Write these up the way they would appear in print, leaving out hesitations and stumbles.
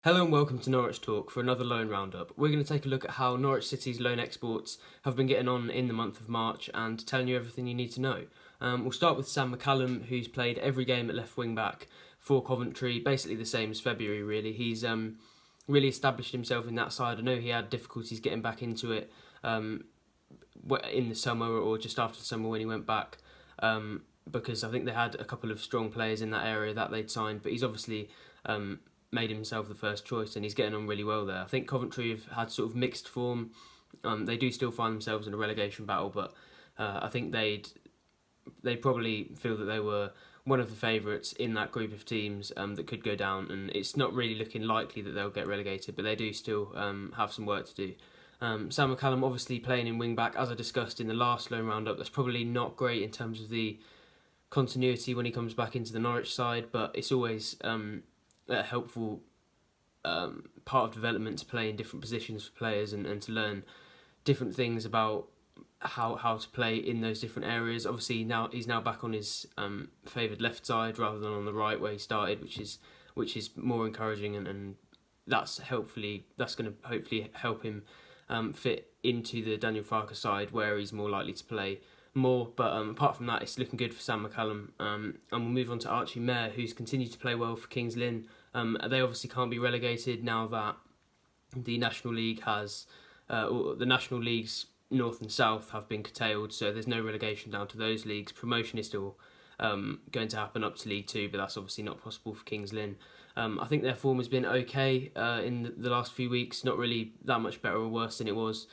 Hello and welcome to Norwich Talk for another loan roundup. We're going to take a look at how Norwich City's loan exports have been getting on in the month of March and telling you everything you need to know. We'll start with Sam McCallum, who's played every game at left wing back for Coventry, basically the same as February really. He's really established himself in that side. I know he had difficulties getting back into it in the summer or just after the summer when he went back, because I think they had a couple of strong players in that area that they'd signed, but he's obviously made himself the first choice and he's getting on really well there. I think Coventry have had sort of mixed form. They do still find themselves in a relegation battle, but I think they probably feel that they were one of the favourites in that group of teams that could go down, and it's not really looking likely that they'll get relegated, but they do still have some work to do. Sam McCallum obviously playing in wing back, as I discussed in the last loan roundup. That's probably not great in terms of the continuity when he comes back into the Norwich side, but it's always a helpful part of development to play in different positions for players and to learn different things about how to play in those different areas. Obviously now he's back on his favoured left side rather than on the right where he started, which is more encouraging, and that's going to hopefully help him fit into the Daniel Farke side where he's more likely to play more. But apart from that, it's looking good for Sam McCallum. And we'll move on to Archie Mayer, who's continued to play well for Kings Lynn. They obviously can't be relegated now that the National League or the National Leagues North and South have been curtailed, so there's no relegation down to those leagues. Promotion is still going to happen up to League 2, but that's obviously not possible for Kings Lynn. I think their form has been okay in the last few weeks, not really that much better or worse than it was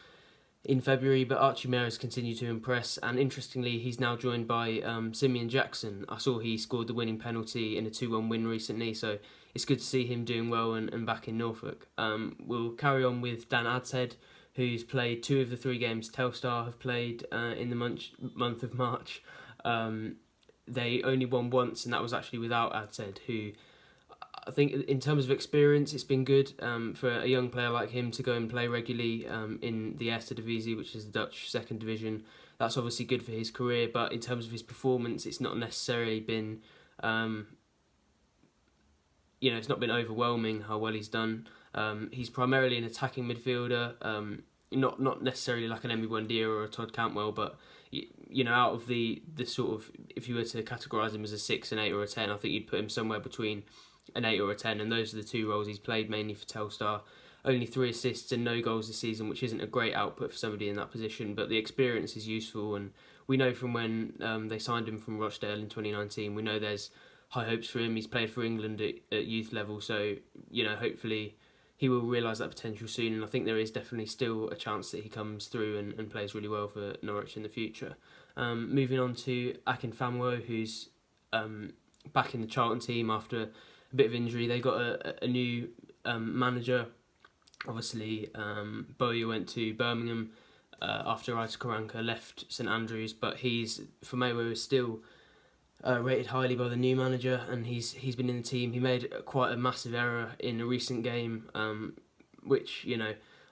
in February, but Archie Mayer has continued to impress, and interestingly he's now joined by Simeon Jackson. I saw he scored the winning penalty in a 2-1 win recently, so it's good to see him doing well and back in Norfolk. We'll carry on with Dan Adshead, who's played 2 of the 3 games Telstar have played in the month of March. They only won once, and that was actually without Adshead, who I think in terms of experience it's been good for a young player like him to go and play regularly in the Eerste Divisie, which is the Dutch second division. That's obviously good for his career, but in terms of his performance it's not necessarily been it's not been overwhelming how well he's done. He's primarily an attacking midfielder, not necessarily like an Emi Buendia or a Todd Cantwell, but out of the sort of, if you were to categorise him as a 6, an 8 or a 10, I think you'd put him somewhere between an 8 or a 10, and those are the 2 roles he's played mainly for Telstar. Only 3 assists and no goals this season, which isn't a great output for somebody in that position, but the experience is useful, and we know from when they signed him from Rochdale in 2019, we know there's high hopes for him. He's played for England at youth level, so hopefully he will realise that potential soon, and I think there is definitely still a chance that he comes through and plays really well for Norwich in the future. Moving on to Akin Famwo, who's back in the Charlton team after a bit of injury. They got a new manager. Obviously, Bowyer went to Birmingham after Ita Karanka left St Andrews, but Famwo is still rated highly by the new manager, and he's been in the team. He made quite a massive error in a recent game, which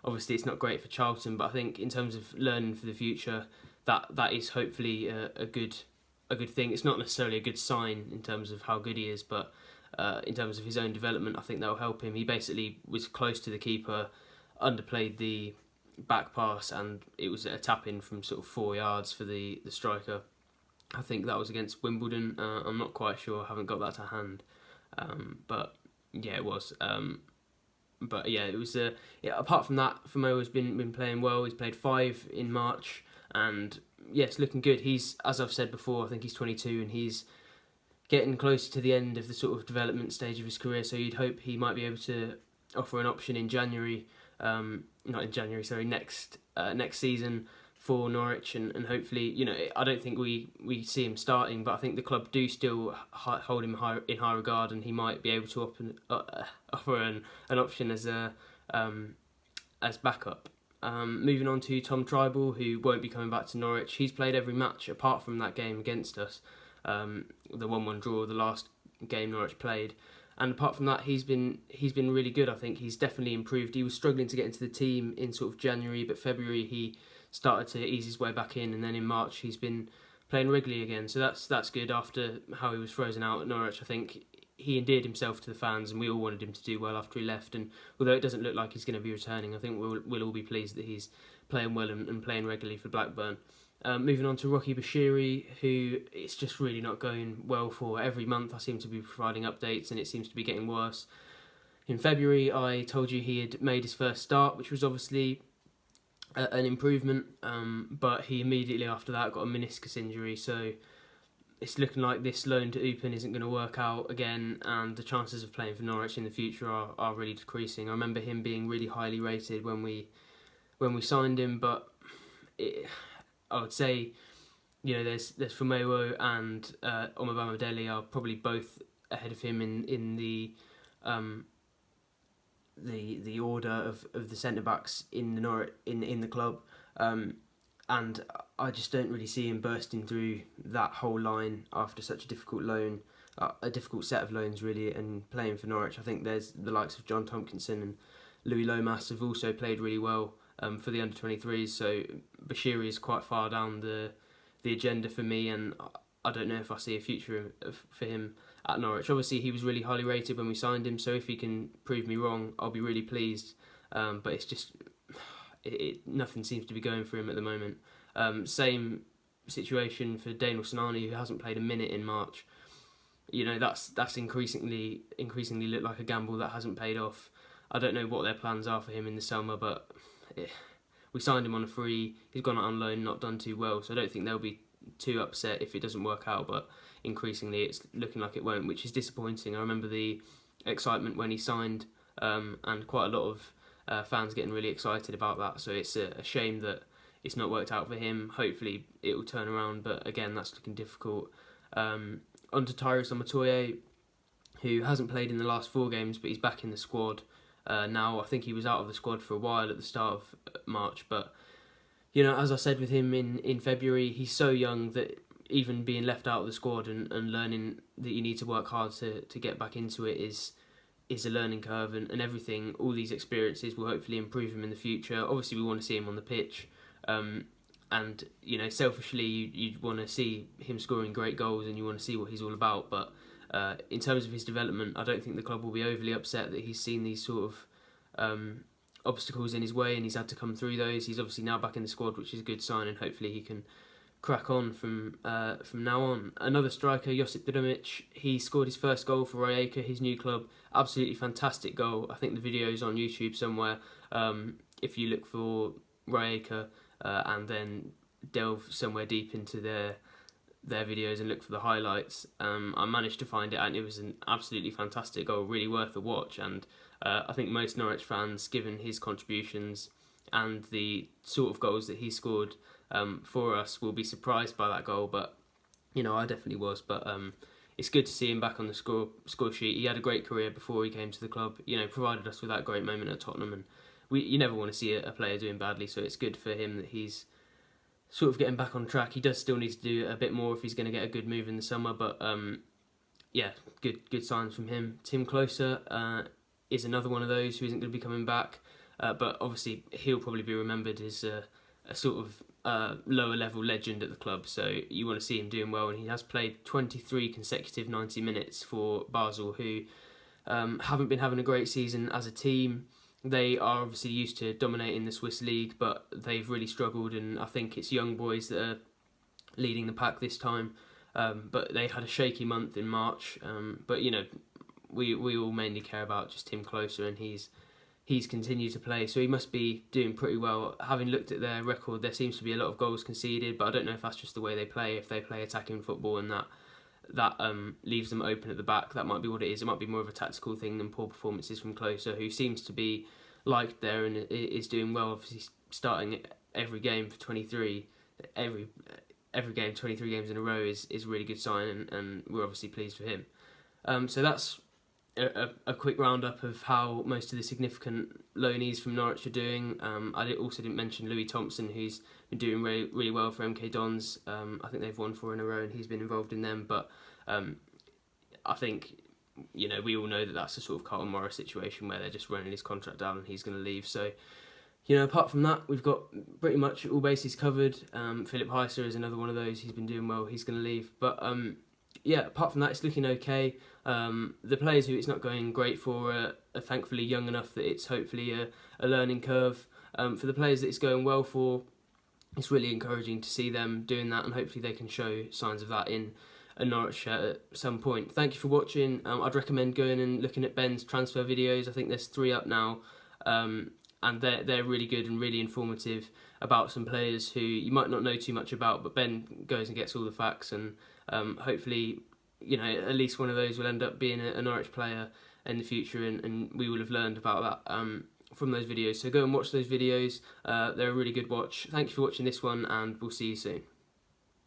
obviously it's not great for Charlton, but I think in terms of learning for the future, that is hopefully a good thing. It's not necessarily a good sign in terms of how good he is, but in terms of his own development, I think that will help him. He basically was close to the keeper, underplayed the back pass, and it was a tap-in from sort of 4 yards for the striker. I think that was against Wimbledon. I'm not quite sure. I haven't got that to hand. But yeah, it was. But yeah, it was. Apart from that, Famo has been playing well. He's played 5 in March, and yeah, it's looking good. He's, as I've said before, I think he's 22, and he's getting closer to the end of the sort of development stage of his career. So you'd hope he might be able to offer an option in January. Not in January, sorry, next season for Norwich, and hopefully, I don't think we see him starting, but I think the club do still hold him in high regard, and he might be able to offer an option as backup. Moving on to Tom Tribal, who won't be coming back to Norwich. He's played every match apart from that game against us, the 1-1 draw, the last game Norwich played. And apart from that, he's been really good. I think he's definitely improved. He was struggling to get into the team in sort of January, but February he started to ease his way back in, and then in March he's been playing regularly again. So that's good after how he was frozen out at Norwich. I think he endeared himself to the fans, and we all wanted him to do well after he left. And although it doesn't look like he's going to be returning, I think we'll all be pleased that he's playing well and playing regularly for Blackburn. Moving on to Rocky Bushiri, who it's just really not going well for. Every month I seem to be providing updates and it seems to be getting worse. In February I told you he had made his first start, which was obviously an improvement, but he immediately after that got a meniscus injury, so it's looking like this loan to Eupen isn't going to work out again, and the chances of playing for Norwich in the future are really decreasing. I remember him being really highly rated when we signed him, but I would say, there's Fumewo and Omobama Dele are probably both ahead of him in the order of the centre backs in the club, and I just don't really see him bursting through that whole line after such a difficult loan, a difficult set of loans really, and playing for Norwich. I think there's the likes of John Tompkinson and Louis Lomas have also played really well for the under-23s, so Bushiri is quite far down the agenda for me, and I don't know if I see a future for him at Norwich. Obviously he was really highly rated when we signed him, so if he can prove me wrong I'll be really pleased, but it's just nothing seems to be going for him at the moment. Same situation for Danel Sinani, who hasn't played a minute in March. That's increasingly looked like a gamble that hasn't paid off. I don't know what their plans are for him in the summer, but we signed him on a free. He's gone out on loan, not done too well, so I don't think they'll be too upset if it doesn't work out, but increasingly it's looking like it won't, which is disappointing. I remember the excitement when he signed, and quite a lot of fans getting really excited about that, so it's a shame that it's not worked out for him. Hopefully it will turn around, but again that's looking difficult. On to Tyrus Omotoye, who hasn't played in the last 4 games, but he's back in the squad now. I think he was out of the squad for a while at the start of March, but as I said with him in February, he's so young that even being left out of the squad and learning that you need to work hard to get back into it is a learning curve, and everything, all these experiences will hopefully improve him in the future. Obviously we want to see him on the pitch, and selfishly you want to see him scoring great goals and you want to see what he's all about, but in terms of his development, I don't think the club will be overly upset that he's seen these sort of obstacles in his way and he's had to come through those. He's obviously now back in the squad, which is a good sign, and hopefully he can crack on from now on. Another striker, Josip Dudomic, he scored his first goal for Rijeka, his new club. Absolutely fantastic goal. I think the video is on YouTube somewhere. If you look for Rijeka and then delve somewhere deep into their videos and look for the highlights, I managed to find it, and it was an absolutely fantastic goal, really worth a watch. And I think most Norwich fans, given his contributions and the sort of goals that he scored for us, will be surprised by that goal, but I definitely was. But it's good to see him back on the score sheet. He had a great career before he came to the club, provided us with that great moment at Tottenham, and you never want to see a player doing badly, so it's good for him that he's sort of getting back on track. He does still need to do a bit more if he's going to get a good move in the summer, but good signs from him. Tim Closer is another one of those who isn't going to be coming back, but obviously he'll probably be remembered as a sort of lower level legend at the club, so you want to see him doing well, and he has played 23 consecutive 90 minutes for Basel, who haven't been having a great season as a team. They are obviously used to dominating the Swiss league, but they've really struggled, and I think it's young boys that are leading the pack this time. But they had a shaky month in March, but we all mainly care about just Tim Closer, and he's continued to play, so he must be doing pretty well. Having looked at their record, there seems to be a lot of goals conceded, but I don't know if that's just the way they play. If they play attacking football and that leaves them open at the back, that might be what it is. It might be more of a tactical thing than poor performances from Closer, who seems to be liked there and is doing well. Obviously starting every game for 23, every game, 23 games in a row is a really good sign, and we're obviously pleased for him. So that's a quick roundup of how most of the significant loanees from Norwich are doing. I also didn't mention Louis Thompson, who's been doing really, really well for MK Dons. I think they've won 4 in a row and he's been involved in them, but I think we all know that that's a sort of Carlton Morris situation where they're just running his contract down and he's going to leave. So apart from that, we've got pretty much all bases covered. Philip Heiser is another one of those. He's been doing well. He's going to leave, but yeah, apart from that, it's looking okay. The players who it's not going great for are thankfully young enough that it's hopefully a learning curve. For the players that it's going well for, it's really encouraging to see them doing that, and hopefully they can show signs of that in a Norwich shirt at some point. Thank you for watching. I'd recommend going and looking at Ben's transfer videos. I think there's 3 up now, and they're really good and really informative about some players who you might not know too much about, but Ben goes and gets all the facts, and hopefully, you know, at least one of those will end up being a Norwich player in the future, and we will have learned about that from those videos. So go and watch those videos. They're a really good watch. Thank you for watching this one, and we'll see you soon.